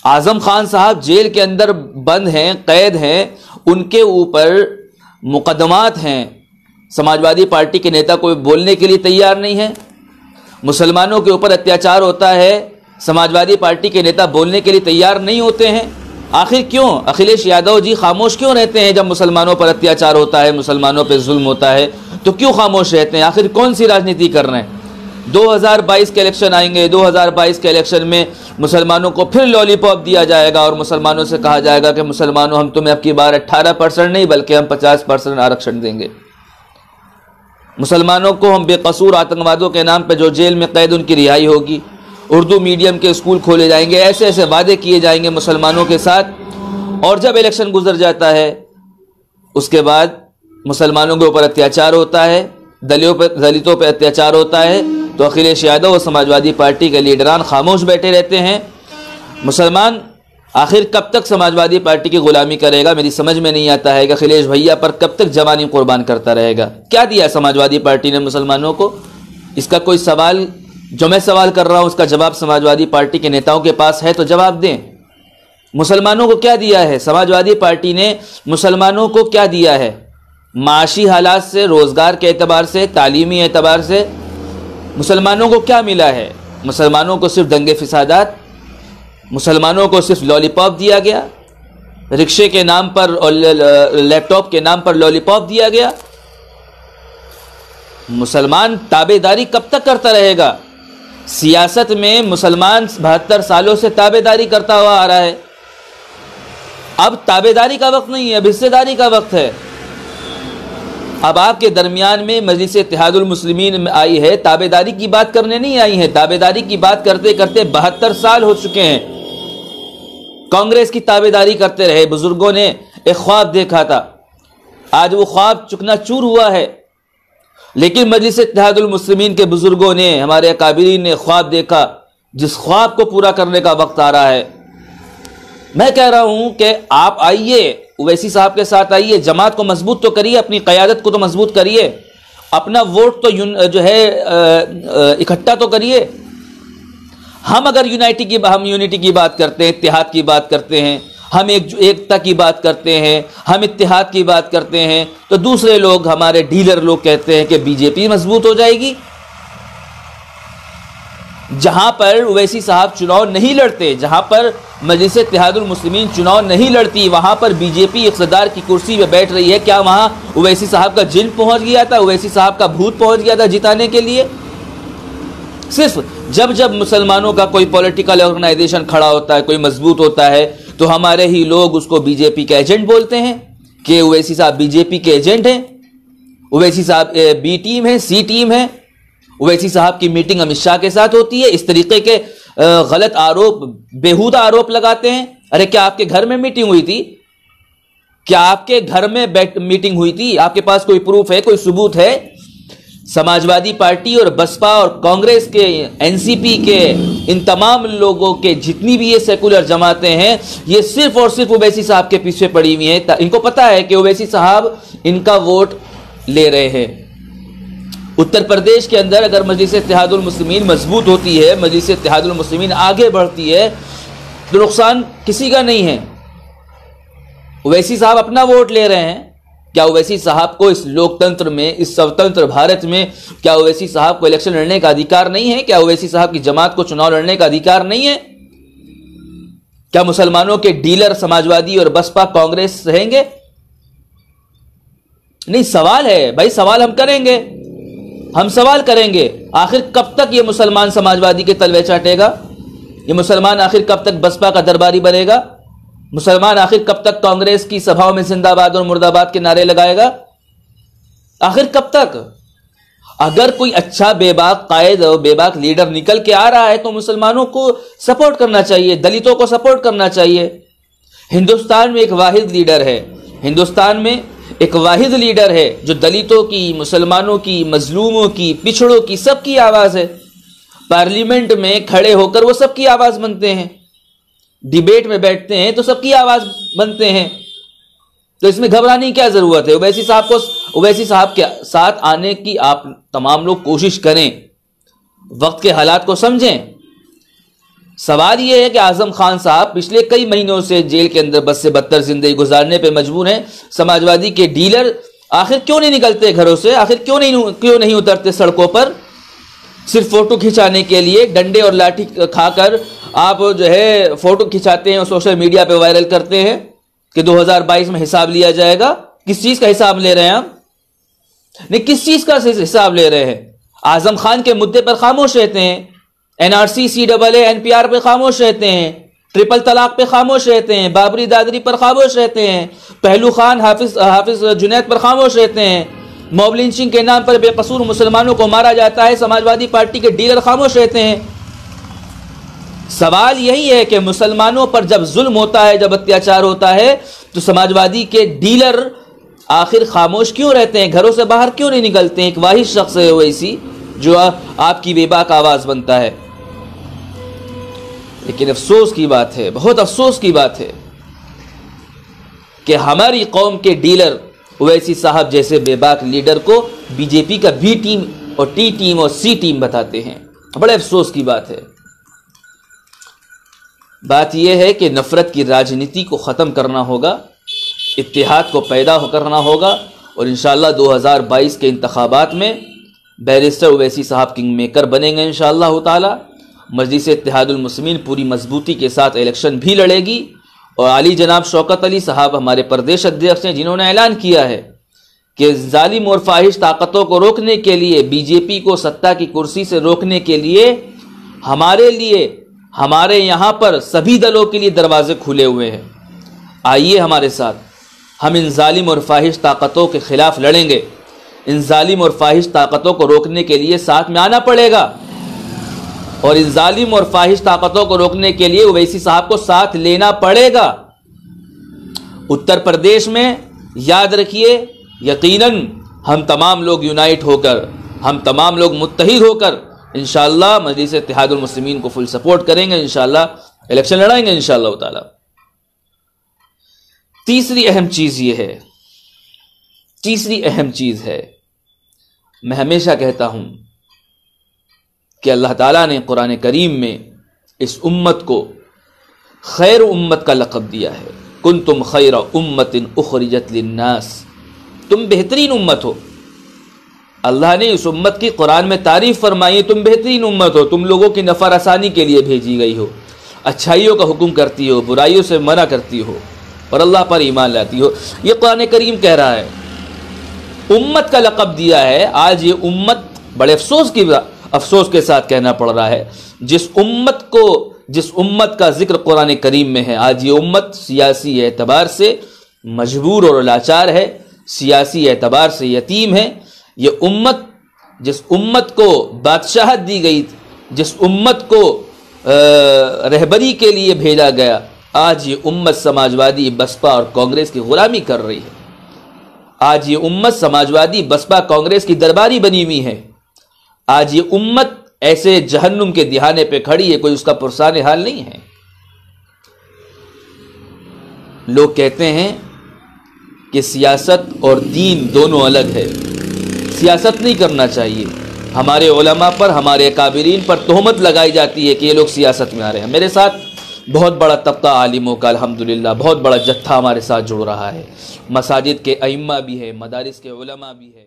आजम खान साहब जेल के अंदर बंद हैं, कैद हैं, उनके ऊपर मुकदमात हैं। समाजवादी पार्टी के नेता कोई बोलने के लिए तैयार नहीं है। मुसलमानों के ऊपर अत्याचार होता है, समाजवादी पार्टी के नेता बोलने के लिए तैयार नहीं होते हैं। आखिर क्यों अखिलेश यादव जी खामोश क्यों रहते हैं? जब मुसलमानों पर अत्याचार होता है, मुसलमानों पर जुल्म होता है, तो क्यों खामोश रहते हैं? आखिर कौन सी राजनीति कर रहे हैं? 2022 के इलेक्शन आएंगे, 2022 के इलेक्शन में मुसलमानों को फिर लॉलीपॉप दिया जाएगा और मुसलमानों से कहा जाएगा कि मुसलमानों हम तुम्हें अब की बार 18% नहीं बल्कि हम 50% आरक्षण देंगे। मुसलमानों को हम बेकसूर आतंकवादियों के नाम पे जो जेल में कैद उनकी रिहाई होगी, उर्दू मीडियम के स्कूल खोले जाएंगे, ऐसे ऐसे वादे किए जाएंगे मुसलमानों के साथ। और जब इलेक्शन गुजर जाता है उसके बाद मुसलमानों के ऊपर अत्याचार होता है, दलितों पर अत्याचार होता है, तो अखिलेश यादव और समाजवादी पार्टी के लीडरान खामोश बैठे रहते हैं। मुसलमान आखिर कब तक समाजवादी पार्टी की गुलामी करेगा? मेरी समझ में नहीं आता है कि अखिलेश भैया पर कब तक जवानी कुर्बान करता रहेगा। क्या दिया समाजवादी पार्टी ने मुसलमानों को? इसका कोई सवाल, जो मैं सवाल कर रहा हूं उसका जवाब समाजवादी पार्टी के नेताओं के पास है तो जवाब दें। मुसलमानों को क्या दिया है? समाजवादी पार्टी ने मुसलमानों को क्या दिया है? माशी हालात से, रोजगार के एतबार से, तालीमी एतबार से मुसलमानों को क्या मिला है? मुसलमानों को सिर्फ दंगे फिसादात, मुसलमानों को सिर्फ लॉलीपॉप दिया गया, रिक्शे के नाम पर और लैपटॉप के नाम पर लॉलीपॉप दिया गया। मुसलमान ताबेदारी कब तक करता रहेगा? सियासत में मुसलमान 72 सालों से ताबेदारी करता हुआ आ रहा है। अब ताबेदारी का वक्त नहीं है, अब हिस्सेदारी का वक्त है। अब आपके दरमियान में मजलिस इत्तेहादुल मुस्लिमीन में आई है, ताबेदारी की बात करने नहीं आई है। ताबेदारी की बात करते करते 72 साल हो चुके हैं। कांग्रेस की ताबेदारी करते रहे। बुजुर्गों ने एक ख्वाब देखा था, आज वो ख्वाब चुकनाचूर हुआ है। लेकिन मजलिस इत्तेहादुल मुस्लिमीन के बुजुर्गों ने, हमारे अकाबिरीन ने ख्वाब देखा, जिस ख्वाब को पूरा करने का वक्त आ रहा है। मैं कह रहा हूं कि आप आइए, ओवैसी साहब के साथ आइए, जमात को मजबूत तो करिए, अपनी क़यादत को तो मजबूत करिए, अपना वोट तो जो है इकट्ठा तो करिए। हम अगर हम यूनिटी की बात करते हैं, इत्तेहाद की बात करते हैं, हम एकता की बात करते हैं, हम इत्तेहाद की बात करते हैं, तो दूसरे लोग, हमारे डीलर लोग कहते हैं कि बीजेपी मजबूत हो जाएगी। जहां पर ओवैसी साहब चुनाव नहीं लड़ते, जहां पर मजलिस इत्तेहादुल मुस्लिमीन चुनाव नहीं लड़ती, वहां पर बीजेपी इक़्तिदार की कुर्सी पे बैठ रही है। क्या वहां ओवैसी साहब का जिन पहुंच गया था, ओवैसी साहब का भूत पहुंच गया था जिताने के लिए? सिर्फ जब जब मुसलमानों का कोई पॉलिटिकल ऑर्गेनाइजेशन खड़ा होता है, कोई मजबूत होता है, तो हमारे ही लोग उसको बीजेपी के एजेंट बोलते हैं कि ओवैसी साहब बीजेपी के एजेंट हैं, ओवैसी साहब बी टीम है, सी टीम है। ओवैसी साहब की मीटिंग अमित शाह के साथ होती है। इस तरीके के गलत आरोप, बेहुदा आरोप लगाते हैं। अरे क्या आपके घर में मीटिंग हुई थी? क्या आपके घर में मीटिंग हुई थी? आपके पास कोई प्रूफ है, कोई सबूत है? समाजवादी पार्टी और बसपा और कांग्रेस के, एनसीपी के, इन तमाम लोगों के जितनी भी ये सेकुलर जमातें हैं, ये सिर्फ और सिर्फ ओवैसी साहब के पीछे पड़ी हुई हैं। इनको पता है कि ओवैसी साहब इनका वोट ले रहे हैं। उत्तर प्रदेश के अंदर अगर मजलिस इत्तेहादुल मुस्लिमीन मजबूत होती है, मजलिस इत्तेहादुल मुस्लिमीन आगे बढ़ती है, तो नुकसान किसी का नहीं है। ओवैसी साहब अपना वोट ले रहे हैं। क्या ओवैसी साहब को इस लोकतंत्र में, इस स्वतंत्र भारत में, क्या ओवैसी साहब को इलेक्शन लड़ने का अधिकार नहीं है? क्या ओवैसी साहब की जमात को चुनाव लड़ने का अधिकार नहीं है? क्या मुसलमानों के डीलर समाजवादी और बसपा कांग्रेस रहेंगे? नहीं, सवाल है भाई, सवाल हम करेंगे, हम सवाल करेंगे। आखिर कब तक ये मुसलमान समाजवादी के तलवे चाटेगा? ये मुसलमान आखिर कब तक बसपा का दरबारी बनेगा? मुसलमान आखिर कब तक कांग्रेस की सभाओं में जिंदाबाद और मुर्दाबाद के नारे लगाएगा? आखिर कब तक? अगर कोई अच्छा बेबाक कायद और बेबाक लीडर निकल के आ रहा है तो मुसलमानों को सपोर्ट करना चाहिए, दलितों को सपोर्ट करना चाहिए। हिंदुस्तान में एक वाहिद लीडर है, हिंदुस्तान में एक वाहिद लीडर है जो दलितों की, मुसलमानों की, मजलूमों की, पिछड़ों की, सबकी आवाज है। पार्लियामेंट में खड़े होकर वो सबकी आवाज बनते हैं, डिबेट में बैठते हैं तो सबकी आवाज बनते हैं। तो इसमें घबराने की क्या जरूरत है? ओवैसी साहब के साथ आने की आप तमाम लोग कोशिश करें, वक्त के हालात को समझें। सवाल यह है कि आजम खान साहब पिछले कई महीनों से जेल के अंदर बद से बदतर जिंदगी गुजारने पे मजबूर हैं। समाजवादी के डीलर आखिर क्यों नहीं निकलते घरों से, आखिर क्यों नहीं उतरते सड़कों पर? सिर्फ फोटो खिंचाने के लिए डंडे और लाठी खाकर आप जो है फोटो खिंचाते हैं और सोशल मीडिया पे वायरल करते हैं कि 2022 में हिसाब लिया जाएगा। किस चीज का हिसाब ले रहे हैं आप? नहीं, किस चीज का हिसाब ले रहे हैं? आजम खान के मुद्दे पर खामोश रहते हैं, एनआरसी, CAA, NPR पे खामोश रहते हैं, ट्रिपल तलाक पे खामोश रहते हैं, बाबरी दादरी पर खामोश रहते हैं, पहलू खान, हाफिज जुनैद पर खामोश रहते हैं, मॉब लिंचिंग के नाम पर बेकसूर मुसलमानों को मारा जाता है, समाजवादी पार्टी के डीलर खामोश रहते हैं। सवाल यही है कि मुसलमानों पर जब जुल्म होता है, जब अत्याचार होता है, तो समाजवादी के डीलर आखिर खामोश क्यों रहते हैं, घरों से बाहर क्यों नहीं निकलते हैं? एक वाहिद शख्स है वैसी जो आपकी बेबाक आवाज बनता है। लेकिन अफसोस की बात है, बहुत अफसोस की बात है कि हमारी कौम के डीलर ओवैसी साहब जैसे बेबाक लीडर को बीजेपी का B टीम और T टीम और C टीम बताते हैं। बड़े अफसोस की बात है। बात यह है कि नफरत की राजनीति को ख़त्म करना होगा, इत्तेहाद को पैदा करना होगा और इंशाअल्लाह 2022 के इंतखाबात में बैरिस्टर ओवैसी साहब किंग मेकर बनेंगे इंशाअल्लाह ताला। मजलिस इत्तेहादुल मुस्लिमीन पूरी मजबूती के साथ इलेक्शन भी लड़ेगी और आली जनाब शौकत अली साहब हमारे प्रदेश अध्यक्ष हैं, जिन्होंने ऐलान किया है कि जालिम और फाहिश ताकतों को रोकने के लिए, बीजेपी को सत्ता की कुर्सी से रोकने के लिए हमारे यहाँ पर सभी दलों के लिए दरवाजे खुले हुए हैं। आइए हमारे साथ, हम इन जालिम और फाहिश ताकतों के खिलाफ लड़ेंगे। इन जालिम और फाहिश ताकतों को रोकने के लिए साथ में आना पड़ेगा और इन जालिम और फाहिश ताकतों को रोकने के लिए ओवैसी साहब को साथ लेना पड़ेगा। उत्तर प्रदेश में याद रखिए, यकीनन हम तमाम लोग यूनाइट होकर, हम तमाम लोग मुत्तहिद होकर इंशाअल्लाह मजलिस इत्तेहादुल मुस्लिमीन को फुल सपोर्ट करेंगे, इंशाअल्लाह इलेक्शन लड़ाएंगे इंशाअल्लाह ताला। तीसरी अहम चीज है, मैं हमेशा कहता हूं कि अल्लाह ताला ने कुरान करीम में इस उम्मत को खैर उम्मत का लक़ब दिया है। कुंतुम खैर उम्मतिन उखरिजत लिन्नास, तुम बेहतरीन उम्मत हो। अल्लाह ने इस उम्मत की कुरान में तारीफ फरमाई, तुम बेहतरीन उम्मत हो, तुम लोगों की नफ़र आसानी के लिए भेजी गई हो, अच्छाइयों का हुक्म करती हो, बुराइयों से मना करती हो और अल्लाह पर ईमान लाती हो। ये कुरान करीम कह रहा है, उम्मत का लक़ब दिया है। आज ये उम्मत बड़े अफसोस के साथ कहना पड़ रहा है, जिस उम्मत का जिक्र कुरान करीम में है, आज ये उम्मत सियासी एतबार से मजबूर और लाचार है, सियासी एतबार से यतीम है। ये उम्मत, जिस उम्मत को बादशाहत दी गई, जिस उम्मत को रहबरी के लिए भेजा गया, आज ये उम्मत समाजवादी, बसपा और कांग्रेस की गुलामी कर रही है। आज ये उम्मत समाजवादी, बसपा, कांग्रेस की दरबारी बनी हुई है। आज ये उम्मत ऐसे जहन्नुम के दिहाने पे खड़ी है, कोई उसका पुरसाने हाल नहीं है। लोग कहते हैं कि सियासत और दीन दोनों अलग है, सियासत नहीं करना चाहिए। हमारे उलमा पर, हमारे काबिरीन पर तोहमत लगाई जाती है कि ये लोग सियासत में आ रहे हैं। मेरे साथ बहुत बड़ा तबका आलिमों का अल्हम्दुलिल्लाह बहुत बड़ा जत्था हमारे साथ जुड़ रहा है। मसाजिद के अइम्मा भी है, मदारिस के उलमा भी है।